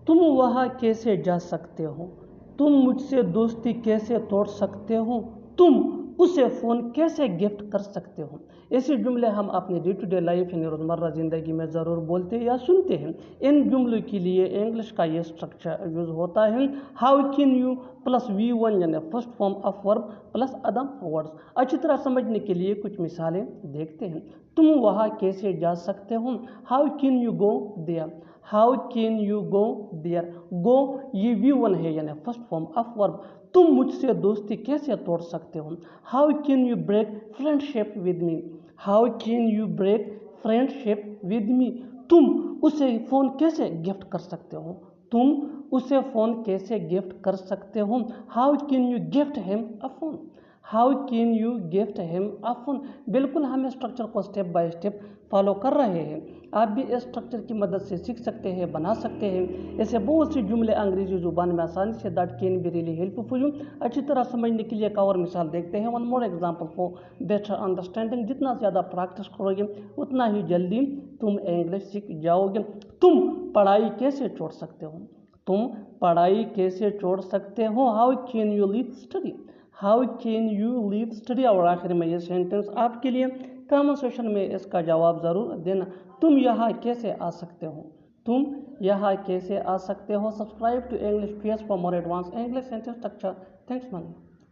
तुम वहाँ कैसे जा सकते हो, तुम मुझसे दोस्ती कैसे तोड़ सकते हो, तुम उसे फ़ोन कैसे गिफ्ट कर सकते हो। ऐसे जुमले हम अपनी डे टू डे लाइफ यानी रोज़मर्रा ज़िंदगी में ज़रूर बोलते या सुनते हैं। इन जुमलों के लिए इंग्लिश का ये स्ट्रक्चर यूज़ होता है how can you plus V1 यानी first form of verb plus other words. अच्छी तरह समझने के लिए कुछ मिसालें देखते हैं। तुम वहाँ कैसे जा सकते हो, how can you go there, how can you go there. Go ये V1 है यानी फर्स्ट फॉर्म ऑफ वर्ब। तुम मुझसे दोस्ती कैसे तोड़ सकते हो, how can you break friendship with me, how can you break friendship with me. तुम उसे फ़ोन कैसे गिफ्ट कर सकते हो, तुम उसे फ़ोन कैसे गिफ्ट कर सकते हो, how can you gift him a phone, how can you gift him a phone. बिल्कुल हम स्ट्रक्चर को स्टेप बाय स्टेप फॉलो कर रहे हैं। आप भी इस स्ट्रक्चर की मदद से सीख सकते हैं, बना सकते हैं। ऐसे बहुत सी जुमले अंग्रेजी ज़ुबान में आसानी say that can be really helpful. अच्छी तरह समझने के लिए एक और मिसाल देखते हैं। One more example for better understanding. जितना ज़्यादा प्रैक्टिस करोगे उतना ही जल्दी तुम इंग्लिश सीख जाओगे। तुम पढ़ाई कैसे छोड़ सकते हो, तुम पढ़ाई कैसे छोड़ सकते हो, how can you leave study, how can you leave study. और आखिर में ये सेंटेंस आपके लिए, कमेंट सेक्शन में इसका जवाब ज़रूर देना। तुम यहाँ कैसे आ सकते हो, तुम यहाँ कैसे आ सकते हो। Subscribe to English PS for more advance English sentence structure. Thanks man.